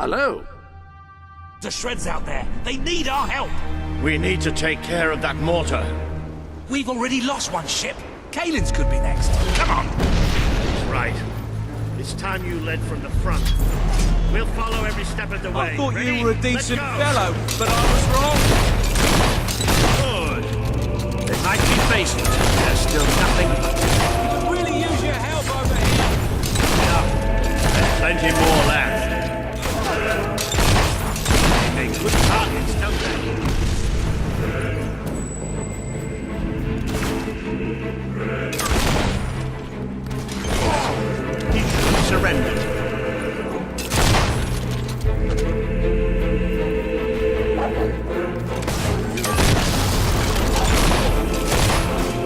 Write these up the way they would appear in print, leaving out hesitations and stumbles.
Hello. The shreds out there. They need our help. We need to take care of that mortar. We've already lost one ship. Kalin's could be next. Come on. That's right. It's time you led from the front. We'll follow every step of the way. I thought Ready? you were a decent fellow, but I was wrong. Good. They might be facing us, but there's still nothing. We could really use your help over here. There's plenty more left. They make good targets, don't they? He should have surrendered.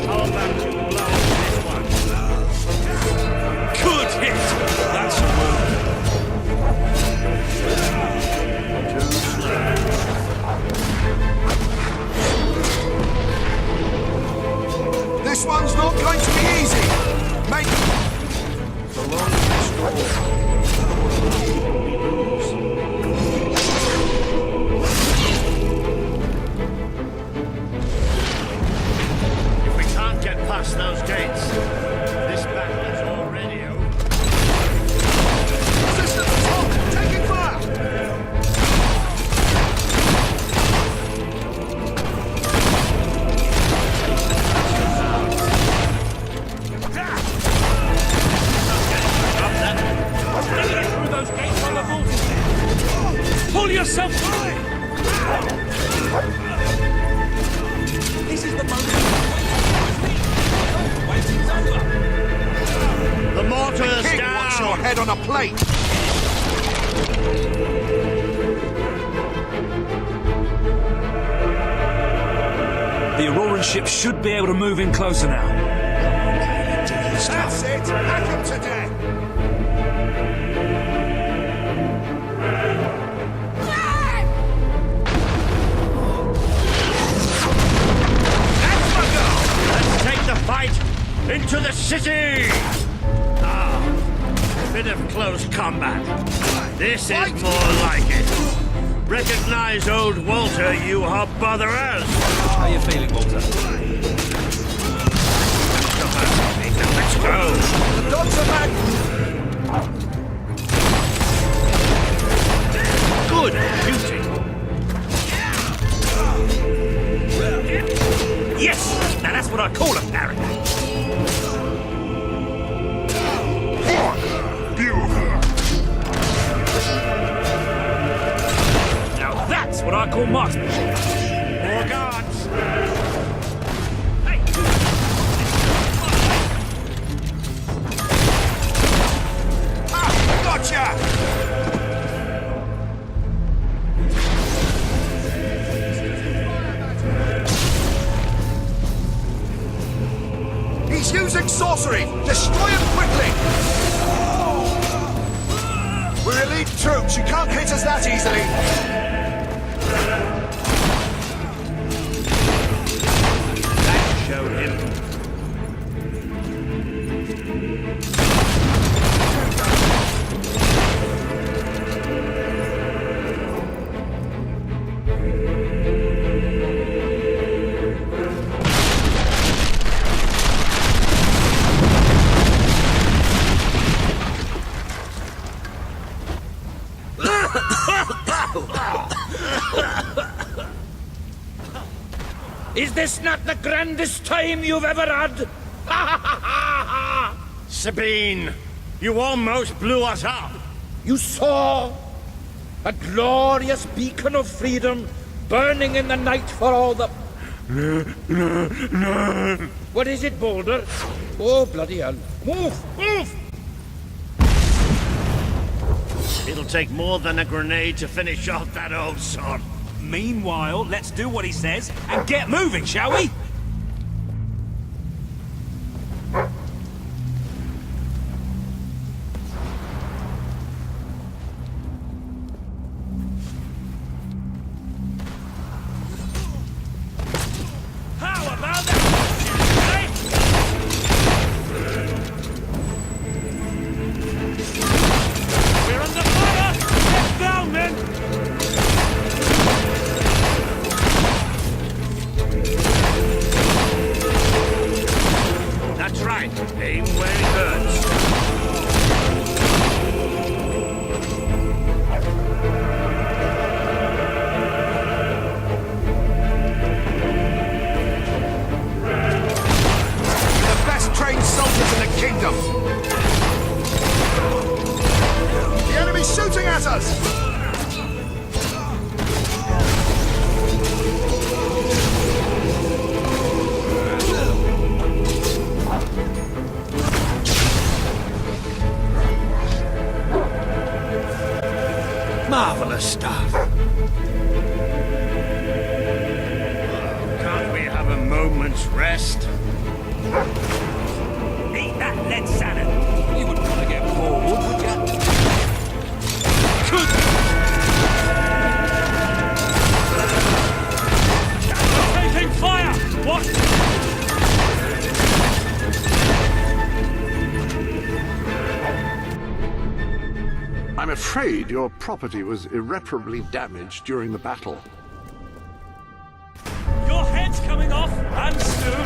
How about you blow this one? Good hit. That's a wound. Too slow. This one's not going to be easy. Make the long If we can't get past those gates, this battle is already over. resistance is hot. Taking fire. Through those gates on the vault. Pull yourself through. This is the moment. Waiting's over. The mortar's King down! wants your head on a plate. The Auroran ship should be able to move in closer now. That's it. Hack him to death. That's my goal! Let's take the fight into the city! Ah, bit of close combat. This is more like it. Recognize old Walter, you hobotherers! How you feeling, Walter? Let's go! The dogs are back. Good shooting! Yes! Now that's what I call a parry. Now that's what I call marksmanship. More guards! Hey! Gotcha. He's using sorcery. Destroy him quickly. We're elite troops. You can't hit us that easily. That showed him. Is this not the grandest time you've ever had? Sabine, you almost blew us up. You saw a glorious beacon of freedom burning in the night for all the... What is it, Boulder? Oh, bloody hell. Move! Move! It'll take more than a grenade to finish off that old sod. Meanwhile, let's do what he says and get moving, shall we? How about that? We're under fire! Get down, Marvelous stuff. Can't we have a moment's rest? Eat that lead salad. You wouldn't want to get bored, would you? Taking fire! What? I'm afraid your property was irreparably damaged during the battle. Your head's coming off, and soon.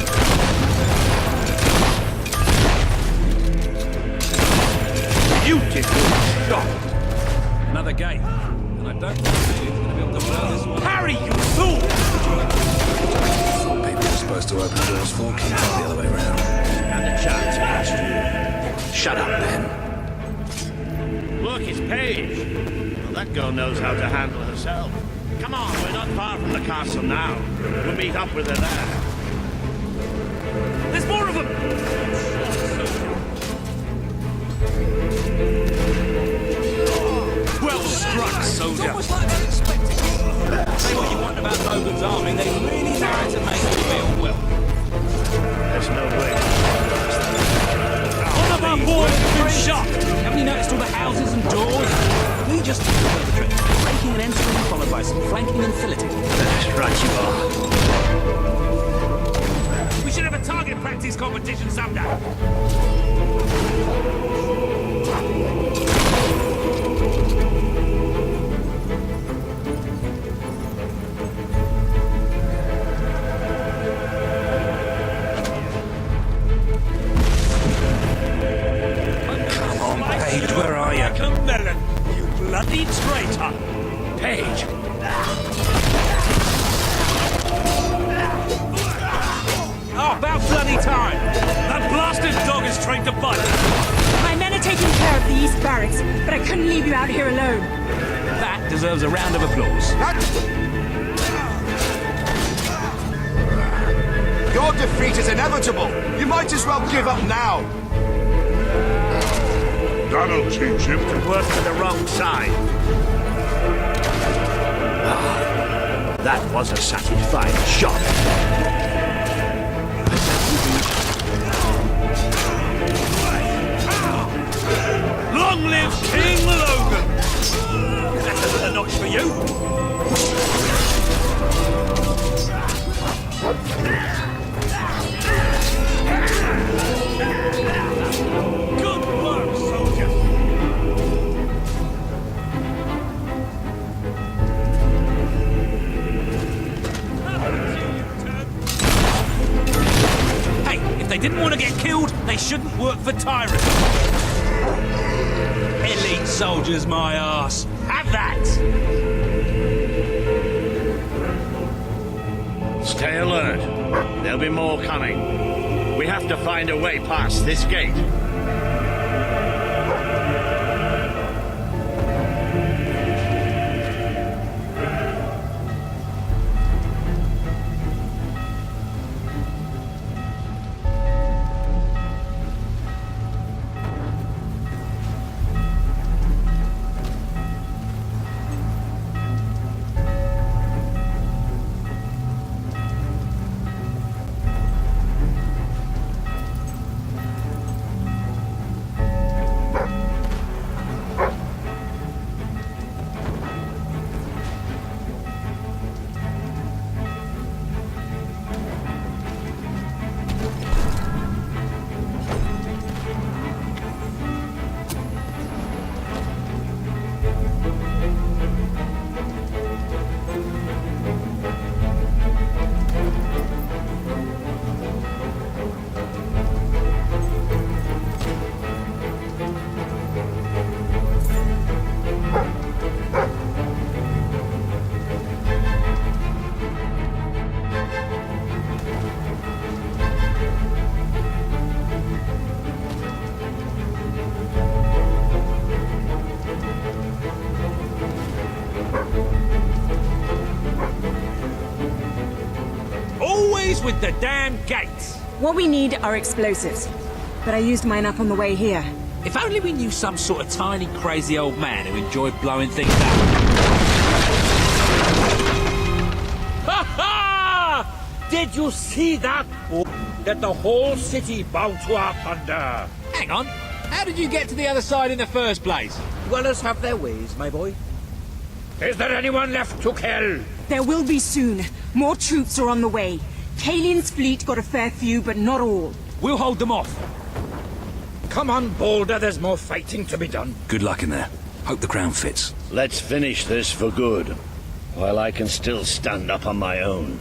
Beautiful shot. Another gate. And I don't think it's going to be able to blow this one. Harry, you fool! People are supposed to open doors for keys, not the other way around. And a chance passed you. Shut up, Ben. Look, it's Paige. Well, that girl knows how to handle herself. Come on, we're not far from the castle now. We'll meet up with her there. There's more of them! Well struck, soldier. It's almost like they're expecting it. Say what you want about Logan's army, they really know how to make it feel well. There's no way. One of our boys has been shot! Haven't you noticed all the houses and doors? We just took the trick. Breaking and entering, followed by some flanking and filleting. That's right you are. We should have a target practice competition someday. Come on, Paige, where are you? Like a melon, you bloody traitor! Paige. Oh, about bloody time! That blasted dog is trained to bite! My men are taking care of the East Barracks, but I couldn't leave you out here alone. That deserves a round of applause. Your defeat is inevitable. You might as well give up now. That'll teach him to work for the wrong side. Ah, that was a satisfying shot. Long live King Logan! That's another notch for you! Good work, soldier! Hey, if they didn't want to get killed, they shouldn't work for tyrants. Elite soldiers, my arse. Have that! Stay alert. There'll be more coming. We have to find a way past this gate. With the damn gates! What we need are explosives, but I used mine up on the way here. If only we knew some sort of tiny, crazy old man who enjoyed blowing things up. Did you see that? Let the whole city bow to our thunder. Hang on. How did you get to the other side in the first place? Dwellers have their ways, my boy. Is there anyone left to kill? There will be soon. More troops are on the way. Kalian's fleet got a fair few, but not all. We'll hold them off. Come on, Boulder, there's more fighting to be done. Good luck in there. Hope the crown fits. Let's finish this for good, while I can still stand up on my own.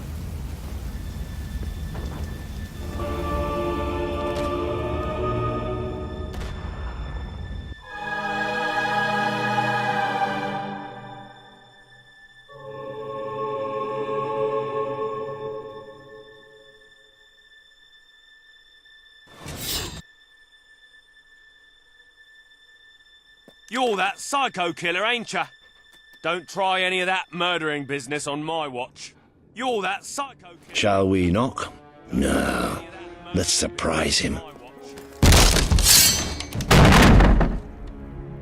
You're that psycho killer, ain't ya? Don't try any of that murdering business on my watch. You're that psycho killer. Shall we knock? No. Let's surprise him.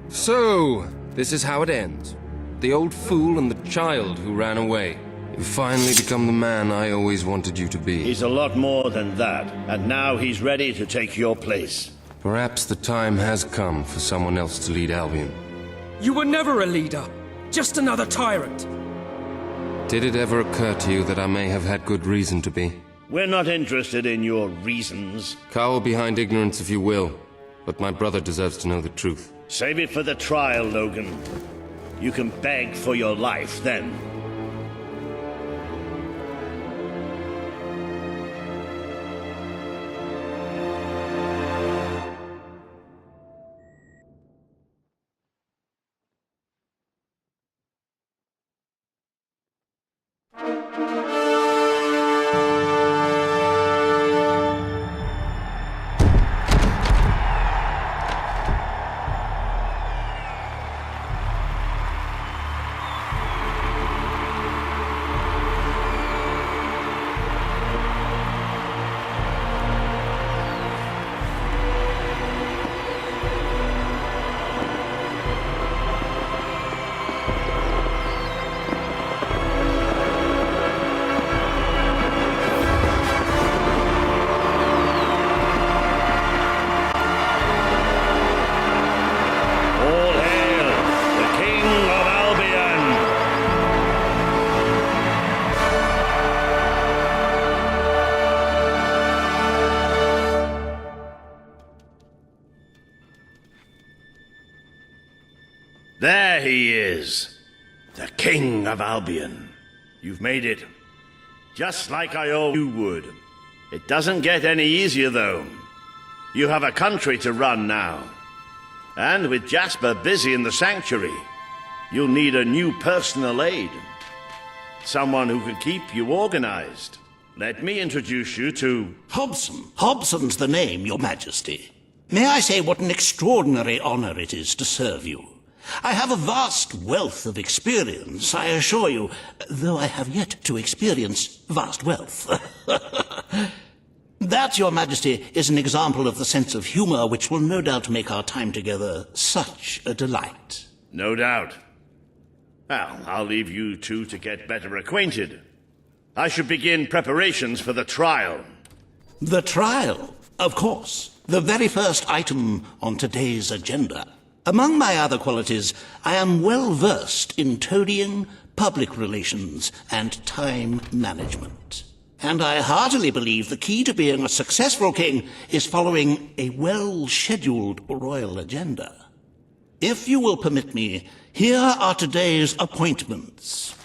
So, this is how it ends. The old fool and the child who ran away. You finally become the man I always wanted you to be. He's a lot more than that, and now he's ready to take your place. Perhaps the time has come for someone else to lead Albion. You were never a leader, just another tyrant. Did it ever occur to you that I may have had good reason to be? We're not interested in your reasons. Cower behind ignorance if you will, but my brother deserves to know the truth. Save it for the trial, Logan. You can beg for your life then. There he is, the King of Albion. You've made it, just like I hoped you would. It doesn't get any easier, though. You have a country to run now. And with Jasper busy in the sanctuary, you'll need a new personal aide. Someone who can keep you organized. Let me introduce you to... Hobson. Hobson's the name, Your Majesty. May I say what an extraordinary honor it is to serve you? I have a vast wealth of experience, I assure you, though I have yet to experience vast wealth. That, Your Majesty, is an example of the sense of humor which will no doubt make our time together such a delight. No doubt. Well, I'll leave you two to get better acquainted. I should begin preparations for the trial. The trial? Of course. The very first item on today's agenda. Among my other qualities, I am well versed in toadying, public relations, and time management. And I heartily believe the key to being a successful king is following a well-scheduled royal agenda. If you will permit me, here are today's appointments.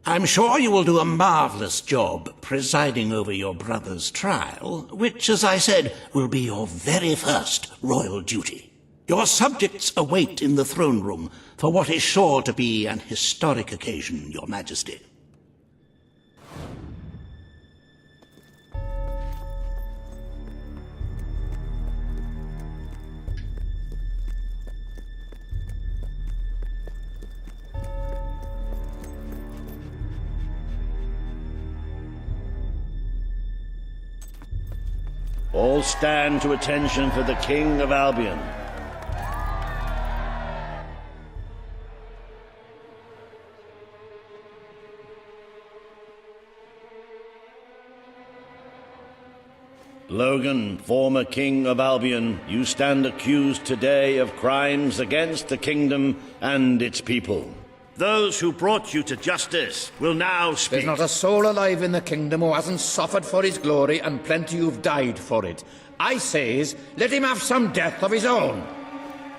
I'm sure you will do a marvelous job presiding over your brother's trial, which, as I said, will be your very first royal duty. Your subjects await in the throne room for what is sure to be an historic occasion, Your Majesty. All stand to attention for the King of Albion. Logan, former King of Albion, you stand accused today of crimes against the kingdom and its people. Those who brought you to justice will now speak. There's not a soul alive in the kingdom who hasn't suffered for his glory, and plenty who've died for it. I says, let him have some death of his own.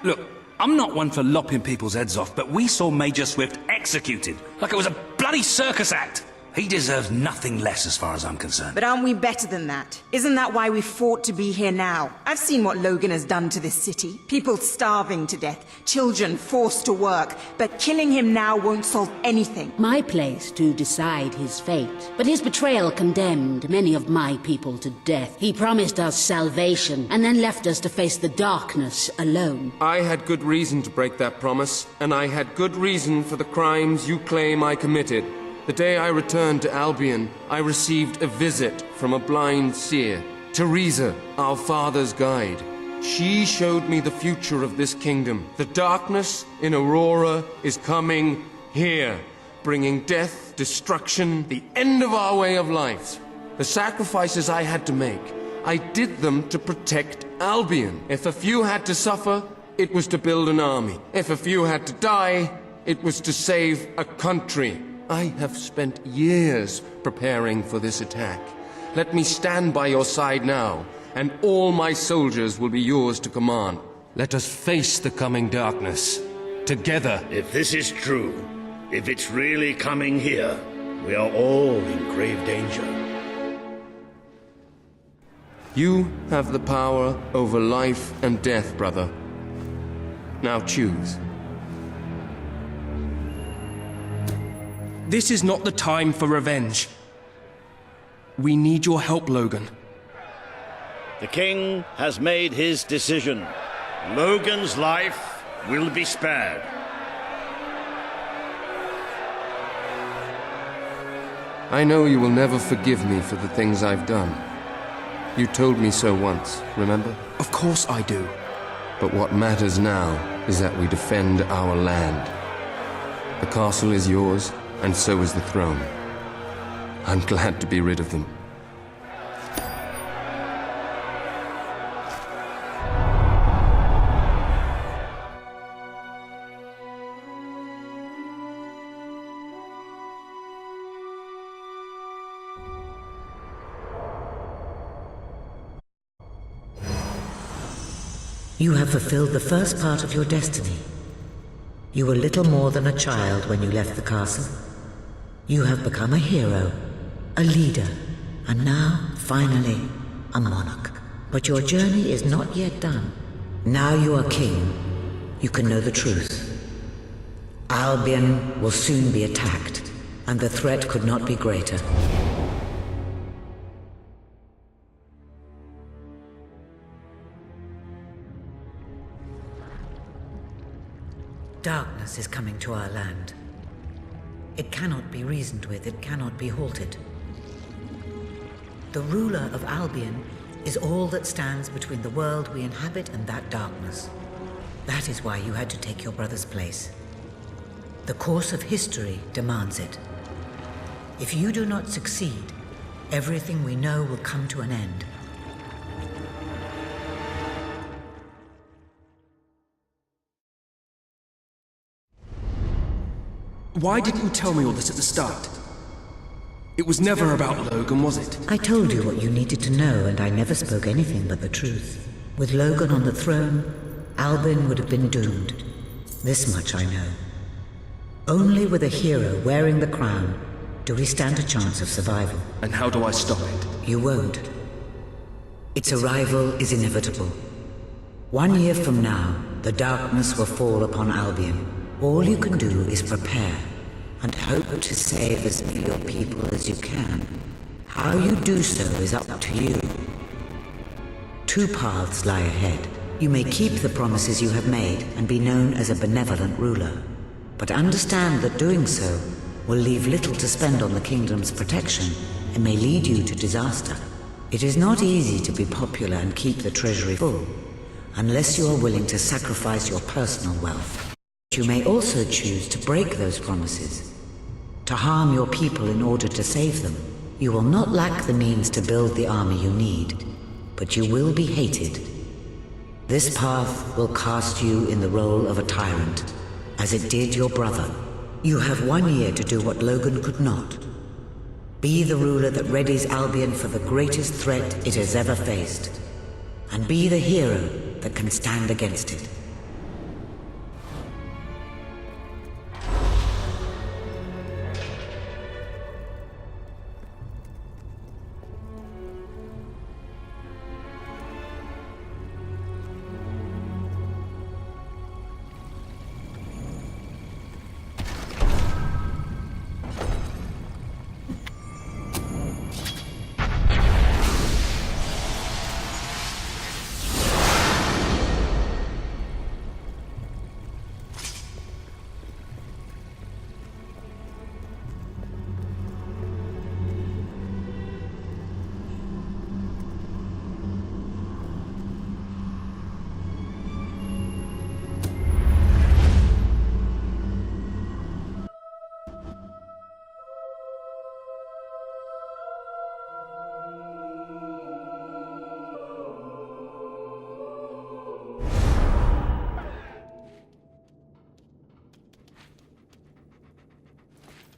Look, I'm not one for lopping people's heads off, but we saw Major Swift executed like it was a bloody circus act. He deserves nothing less as far as I'm concerned. But aren't we better than that? Isn't that why we fought to be here now? I've seen what Logan has done to this city. People starving to death, children forced to work, but killing him now won't solve anything. My place to decide his fate. But his betrayal condemned many of my people to death. He promised us salvation, and then left us to face the darkness alone. I had good reason to break that promise, and I had good reason for the crimes you claim I committed. The day I returned to Albion, I received a visit from a blind seer, Teresa, our father's guide. She showed me the future of this kingdom. The darkness in Aurora is coming here, bringing death, destruction, the end of our way of life. The sacrifices I had to make, I did them to protect Albion. If a few had to suffer, it was to build an army. If a few had to die, it was to save a country. I have spent years preparing for this attack. Let me stand by your side now, and all my soldiers will be yours to command. Let us face the coming darkness, together. If this is true, if it's really coming here, we are all in grave danger. You have the power over life and death, brother. Now choose. This is not the time for revenge. We need your help, Logan. The king has made his decision. Logan's life will be spared. I know you will never forgive me for the things I've done. You told me so once, remember? Of course I do. But what matters now is that we defend our land. The castle is yours, and so is the throne. I'm glad to be rid of them. You have fulfilled the first part of your destiny. You were little more than a child when you left the castle. You have become a hero, a leader, and now, finally, a monarch. But your journey is not yet done. Now you are king. You can know the truth. Albion will soon be attacked, and the threat could not be greater. Darkness is coming to our land. It cannot be reasoned with, it cannot be halted. The ruler of Albion is all that stands between the world we inhabit and that darkness. That is why you had to take your brother's place. The course of history demands it. If you do not succeed, everything we know will come to an end. Why didn't you tell me all this at the start? It was never about Logan, was it? I told you what you needed to know, and I never spoke anything but the truth. With Logan on the throne, Albion would have been doomed. This much I know. Only with a hero wearing the crown do we stand a chance of survival. And how do I stop it? You won't. Its arrival is inevitable. 1 year from now, the darkness will fall upon Albion. All you can do is prepare, and hope to save as many of your people as you can. How you do so is up to you. 2 paths lie ahead. You may keep the promises you have made and be known as a benevolent ruler. But understand that doing so will leave little to spend on the kingdom's protection and may lead you to disaster. It is not easy to be popular and keep the treasury full, unless you are willing to sacrifice your personal wealth. You may also choose to break those promises, to harm your people in order to save them. You will not lack the means to build the army you need, but you will be hated. This path will cast you in the role of a tyrant, as it did your brother. You have 1 year to do what Logan could not. Be the ruler that readies Albion for the greatest threat it has ever faced, and be the hero that can stand against it.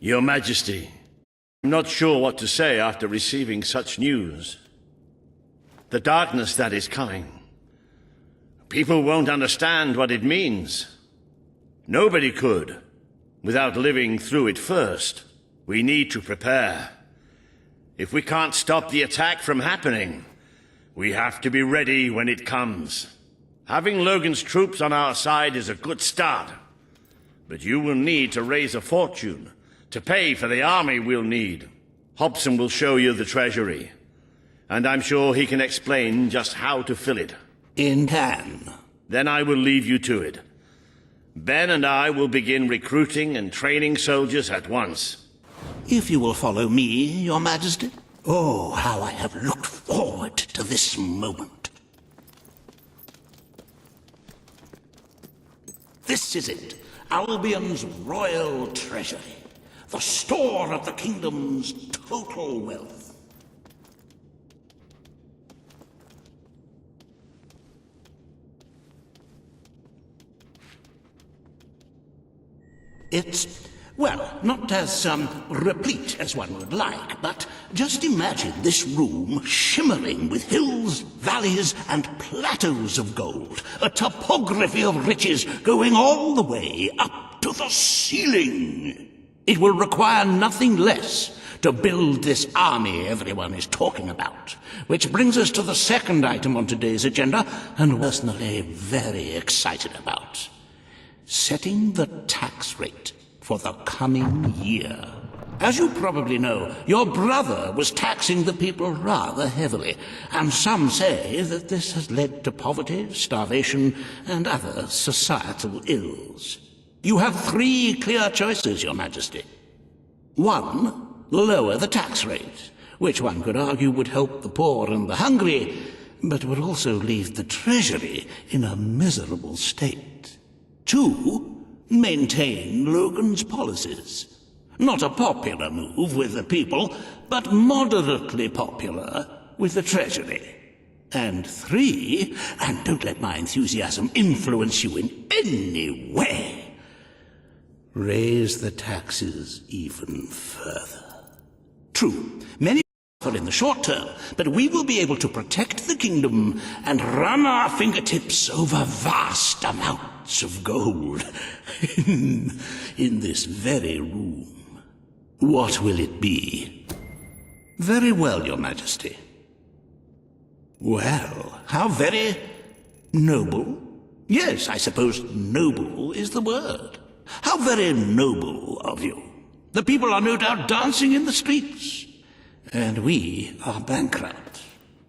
Your Majesty, I'm not sure what to say after receiving such news. The darkness that is coming. People won't understand what it means. Nobody could, without living through it first. We need to prepare. If we can't stop the attack from happening, we have to be ready when it comes. Having Logan's troops on our side is a good start, but you will need to raise a fortune to pay for the army we'll need. Hobson will show you the treasury, and I'm sure he can explain just how to fill it. In can. Then I will leave you to it. Ben and I will begin recruiting and training soldiers at once. If you will follow me, Your Majesty. Oh, how I have looked forward to this moment. This is it, Albion's royal treasury. The store of the kingdom's total wealth. It's, well, not as replete as one would like, but just imagine this room shimmering with hills, valleys, and plateaus of gold. A topography of riches going all the way up to the ceiling. It will require nothing less to build this army everyone is talking about. Which brings us to the second item on today's agenda, and personally very excited about. Setting the tax rate for the coming year. As you probably know, your brother was taxing the people rather heavily, and some say that this has led to poverty, starvation, and other societal ills. You have 3 clear choices, Your Majesty. 1, lower the tax rate, which one could argue would help the poor and the hungry, but would also leave the treasury in a miserable state. 2, maintain Logan's policies. Not a popular move with the people, but moderately popular with the treasury. And 3, and don't let my enthusiasm influence you in any way, raise the taxes even further. True, many suffer in the short term, but we will be able to protect the kingdom and run our fingertips over vast amounts of gold in this very room. What will it be? Very well, Your Majesty. Well, how very noble. Yes, I suppose noble is the word. How very noble of you. The people are no doubt dancing in the streets, and we are bankrupt.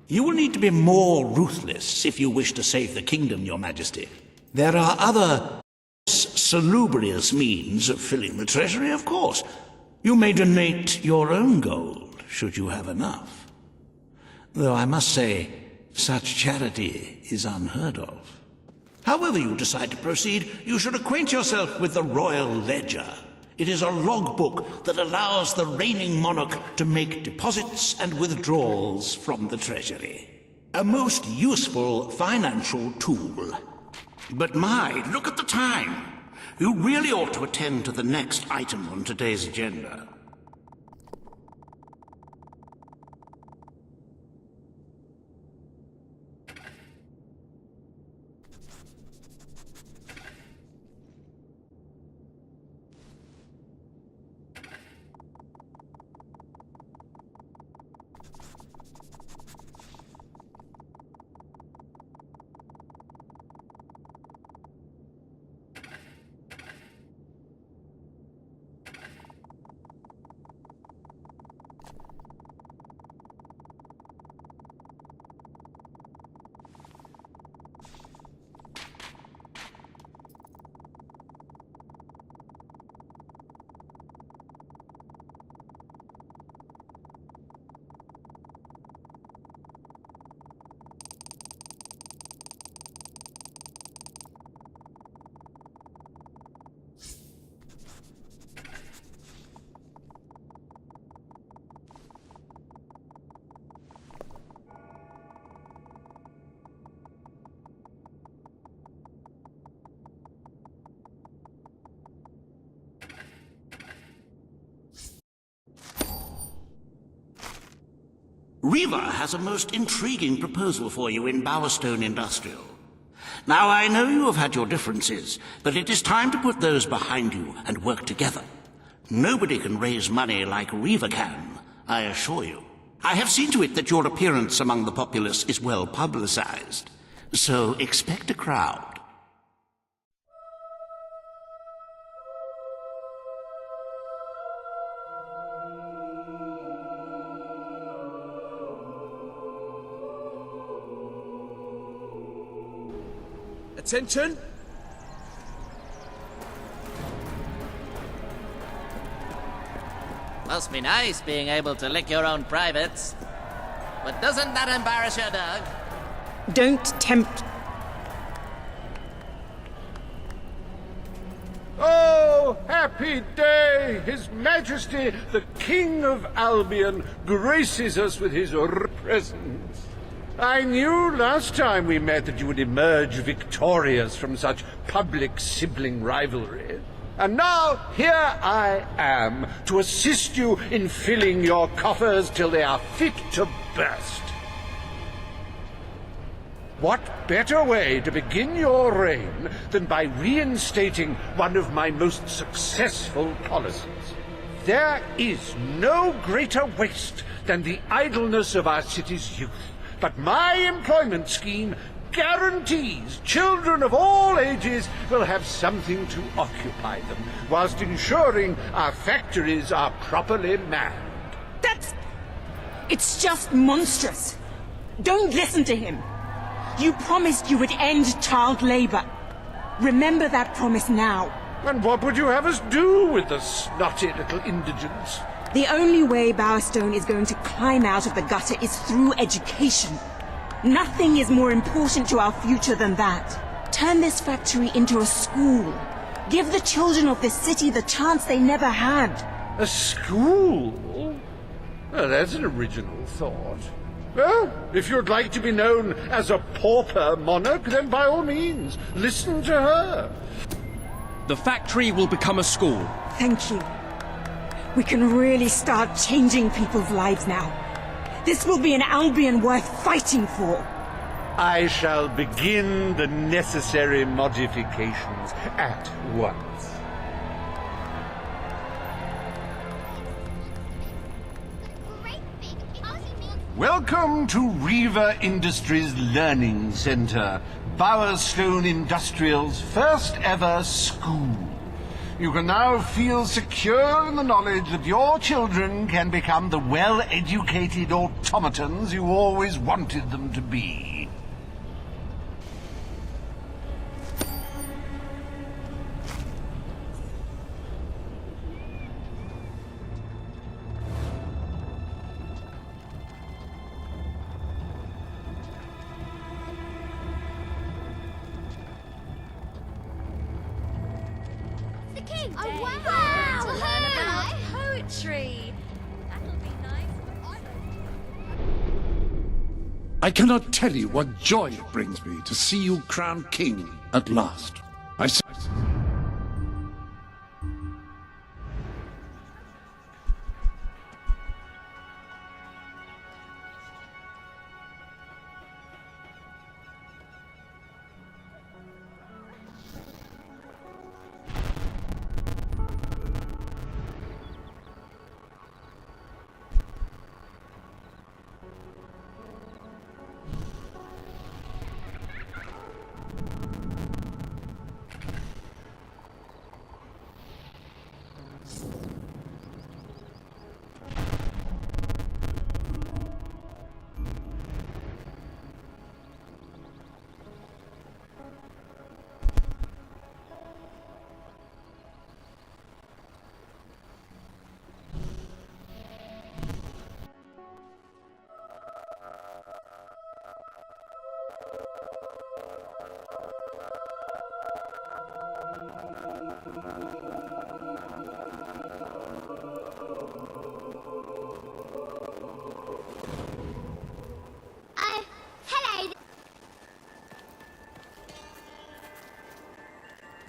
You will need to be more ruthless if you wish to save the kingdom, Your Majesty. There are other salubrious means of filling the treasury, of course. You may donate your own gold, should you have enough. though I must say, such charity is unheard of. However you decide to proceed, you should acquaint yourself with the Royal Ledger. It is a logbook that allows the reigning monarch to make deposits and withdrawals from the treasury. A most useful financial tool. But my, look at the time! You really ought to attend to the next item on today's agenda. Riva has a most intriguing proposal for you in Bowerstone Industrial. Now, I know you have had your differences, but it is time to put those behind you and work together. Nobody can raise money like Riva can, I assure you. I have seen to it that your appearance among the populace is well publicized, so expect a crowd. Attention! Must be nice being able to lick your own privates. But doesn't that embarrass you, Doug? Don't tempt... Oh, happy day! His Majesty, the King of Albion, graces us with his presence. I knew last time we met that you would emerge victorious from such public sibling rivalry. And now, here I am, to assist you in filling your coffers till they are fit to burst. What better way to begin your reign than by reinstating one of my most successful policies? There is no greater waste than the idleness of our city's youth. But my employment scheme guarantees children of all ages will have something to occupy them, whilst ensuring our factories are properly manned. It's just monstrous. Don't listen to him. You promised you would end child labor. Remember that promise now. And what would you have us do with the snotty little indigents? The only way Bowerstone is going to climb out of the gutter is through education. Nothing is more important to our future than that. Turn this factory into a school. Give the children of this city the chance they never had. A school? Well, that's an original thought. Well, if you'd like to be known as a pauper monarch, then by all means, listen to her. The factory will become a school. Thank you. We can really start changing people's lives now. This will be an Albion worth fighting for. I shall begin the necessary modifications at once. Welcome to Riva Industries Learning Center, Bowerstone Industrial's first ever school. You can now feel secure in the knowledge that your children can become the well-educated automatons you always wanted them to be. Oh, wow! To learn about poetry. That'll be nice. I cannot tell you what joy it brings me to see you crowned king at last. Hello.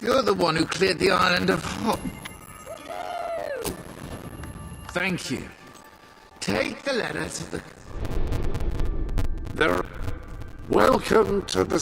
You're the one who cleared the island of Hop. Thank you. Take the letter to the... Welcome to the...